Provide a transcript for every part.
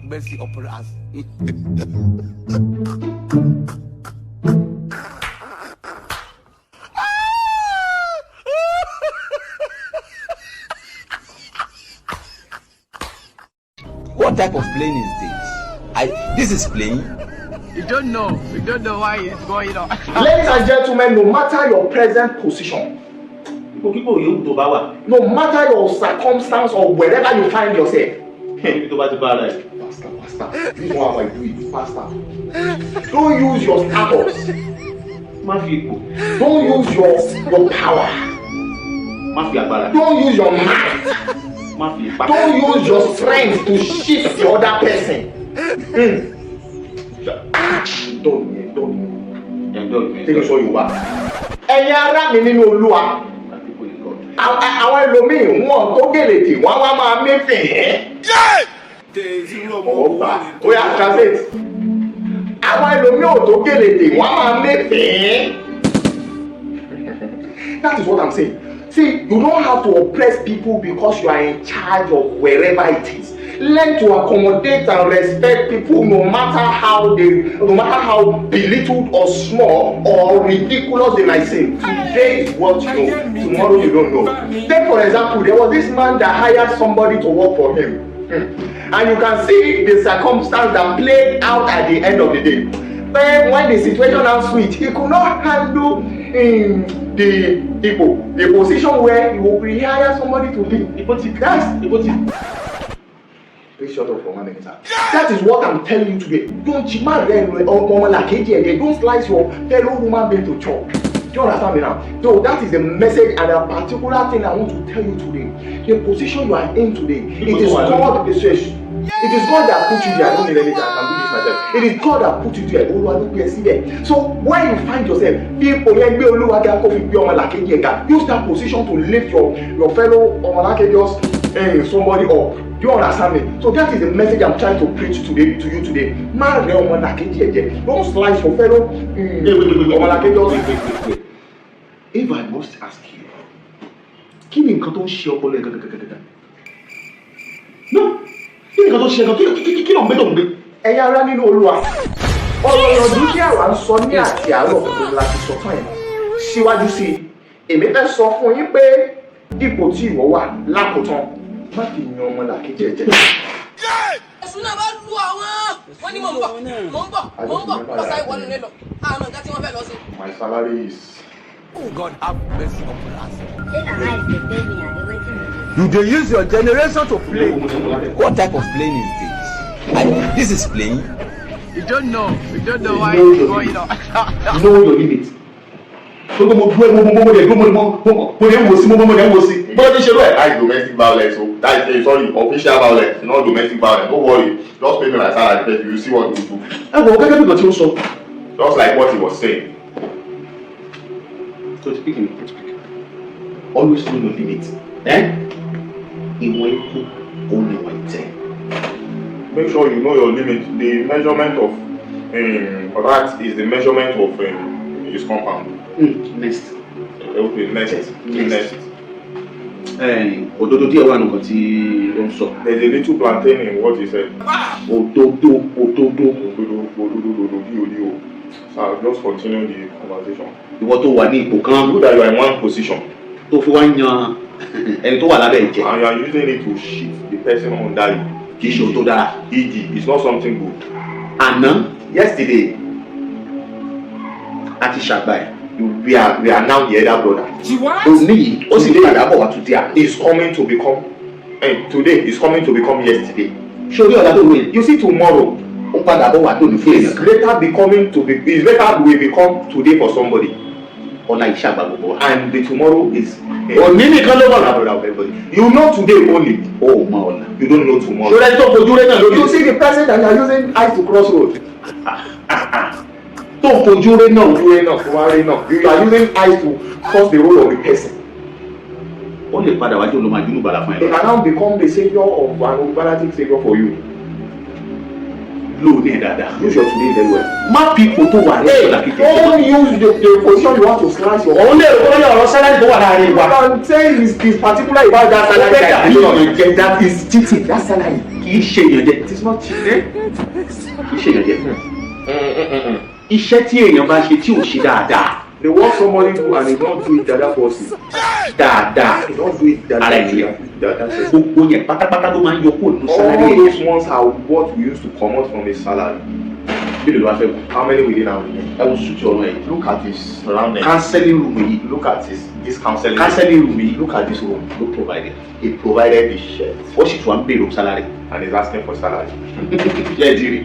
mercy upon us. What type of plane is this? This is plane. We don't know why it's going on. Ladies and gentlemen, no matter your present position, no matter your circumstance or wherever you find yourself, Pastor, this is what I do it, Pastor. Don't use your status. Don't use your power. Don't use your might. Don't use your strength to shift the other person. Don't. Take it so you are. Ẹ̀yin ará mi nínú Olúwa. Àwọn ẹlòmíì wọn tó gèlè tí wọ́n wá máa mẹ́fẹ̀ẹ́. Oya translate. Àwọn ẹlòmíì ò tó gèlè tí wọ́n máa mẹ́fẹ̀ẹ́. That is what I'm saying. See, you don't have to oppress people because you are in charge of wherever it is. Learn to accommodate and respect people no matter how belittled or small or ridiculous they might seem. Today is what you know, tomorrow you don't know. Take for example, there was this man that hired somebody to work for him. And you can see the circumstance that played out at the end of the day. But when the situation now switched, he could not handle the position where he will rehire somebody to be. Please shut up for 1 minute. That is what I'm telling you today. Don't slice your fellow human being to chop. Do you understand me now? So that is the message and a particular thing I want to tell you today. The position you are in today, it is God. It is God that put you there. I don't need anything. I can do this myself. It is God that put you there. So when you find yourself, use that position to lift your fellow somebody up. Do you understand me? So that is the message I'm trying to preach to you today. Don't slice your fellow. Wait. If I must ask you, kí ni nǹkan tó ń ṣe ọpọlọ gàgàgàgàgà? No. Kí ni nǹkan tó ń ṣe gàgàgàgàgà? Kí ló ń gbé tó ń gbé? Ẹ̀yin ará nínú Olúwa. Ọ̀rọ̀ dúkìá wa ń sọ ní àti àárọ̀ pẹ̀lú láti sọ fún ẹ̀. Síwájú sí i, èmi fẹ́ sọ fún yín pé ipò tí ìwọ wà lákòótán. Má fi yan ọmọ làkejì ẹ jẹ. Ẹ̀sùn náà bá lu àwọn. Wọ́n ní mò ń bọ̀. Ọ̀sán ìwọ nílé lọ. Àwọn nǹkan tí wọ́n fẹ́ lọ sí. My salary is. God have mercy upon us. You dey use your generation to play. What type of plane is this? This is plane. We don't know why it's going on. You know your limit. That's domestic violence. So that is official violence, not domestic violence. Don't worry. Just pay me my salary. You see what you do. Just like what he was saying. So speaking, always know your limit. Make sure you know your limit. The measurement of that is the measurement of his compound. Next. Okay, next. Òdodo díẹ̀ wà nǹkan tí ó ń sọ. There's a little plantain in what he said. Òdodo. So I'll just continue the conversation. Ìwọ tó wà ní ipò kan. Good that you are in one position. Tó fi wá yan ẹni tó wà lábẹ́ ìjẹ́. And you are using it to shift the person under you. Kì í ṣe òótọ́ dára. E.g. it's not something good. Àná, yesterday, a ti ṣàgbà ẹ̀. We are now the elder brother. Òní, ó sì padà bọ̀ wá today. Is coming to become, today is coming to become yesterday. Ṣé orí ọ̀la tó wé? You see tomorrow. Ó padà bọ̀ wá tó ní fún èèyàn. It's later will become today for somebody. Ọ̀la ìṣàgbà gbogbo wa. And the tomorrow is. Òní nìkan ló wà brother of everybody. You know today only. Oh my ọ̀la. You don't know tomorrow. Ṣé ẹni tó fojú rẹ̀ náà lórí? You see the person that you are using eyes to cross road. Tó fojú rẹ̀ náà. You are using eyes to cross the road of the person. Ó lè padà wájú olóma jùlọ bàlá fún ẹ. They can now become the savior of an overlapping savior for you. Lò ní ẹ̀ dáadáa. Use your today very well. Má fi ipò tó wà ní ìṣọ̀lá kékeré. Don't use the position you want to slice your. Òun lè rò lórí ọ̀rọ̀ sálárì tó wà láàrin wa. I'm saying is particular about that salary. That is cheating. That salary. kì í ṣe èèyàn jẹ. It is not cheating. Kì í ṣe èèyàn jẹ. Iṣẹ́ tí èèyàn bá ṣe tí ò ṣe dáadáa. The work somebody do and they don't do it the other person. Dáadáa. They don't do it the Ara other ènìyàn. person. Gbogbo yẹn pátápátá ló máa ń yọ kó nínú sálárì All èèyàn. those ones are what we used to come out from a salary. Bí lè lọ wá fẹ́ wò? How many within our Ẹ wo sùtì ọ̀rọ̀ yìí. Look at this surrounding. Counseling room yìí. Look at this counseling. Counseling room yìí. Look at this room. Ló provide. He provided the shirt Ó sì tún wá ń béèrè sálárì. and he's asking for salary. Yẹ́ ẹ ti rí.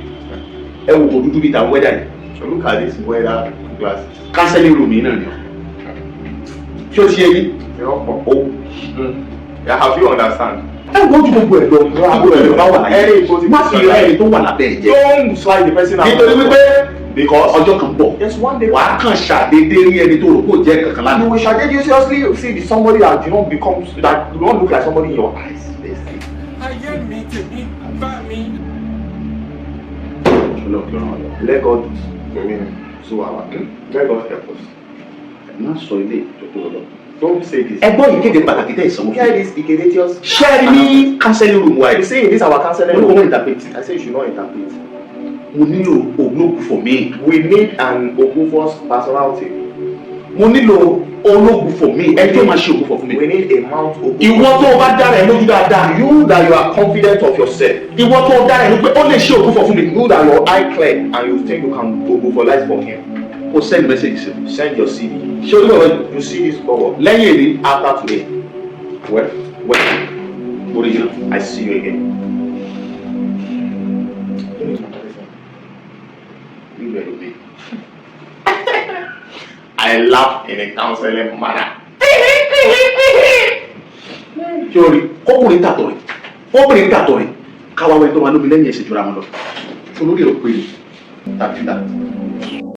Ẹ wo òdúdú bíi tàwọn wẹ́dà yìí. So look at this weather glasses. Counseling room yìí náà ni ọ. Ṣé o ṣe yí? They don't pop. O. Yeah, have you understand? Ẹ wo ojú gbogbo ẹ̀ lọ. Gbogbo ẹ̀ lọ bá wà láyé. Má fi ra ẹni tó wà lábẹ́ ẹ̀ jẹ́. Don't slide the person out. Nítorí wípé Because ọjọ́ kan bọ̀. there's one day Wàá kàn ṣàdédé rí ẹni tó rò kó jẹ́ kankan lánàá. you will shade you seriously see the somebody that you don't become that you don't look like somebody in your eyes. Let's see. Let God so our let God help us. Má sọ ilé ìjọba lọ. Don't say this. Ẹ gbọ́ ìkéde pàtàkì tẹ̀ ìsanwó. Hear this Ikedetius. Ṣé ẹ ní counseling room wa You yìí? say this our counseling. Mo ní kò mọ̀ interpret. I say you should not interpret. Mo nílò ológun for me. We need an Ogufos personality. Mo nílò ológun for me. Ẹni tó máa ṣe ògùn fún mi. We need a mount Ogufos. Ìwọ tó o bá dára ẹ lójú dáadáa. You that you are confident of yourself. Ìwọ tó o dára ẹ lójú pé ó lè ṣe ògùn fún mi. You that your eye clear and you think you can Ogufolize for him. Kò send message sí mi. Send your CV. Ṣé o ní ọ̀rọ̀ yìí? You see this cover Lẹ́yìn èdè. after today. Well, original. I see you again. Nígbà èdè òbí. I laugh in a counseling manner. Ṣé o rí kọ́kùnrin tàtọ̀ rẹ̀? Kọ́kùnrin tàtọ̀ rẹ̀. Káwá wẹ̀ tó máa lómi lẹ́yìn ẹ̀sìn jura wọn lọ. Olórí ẹ̀ ò pé ni. Tàbí tàbí.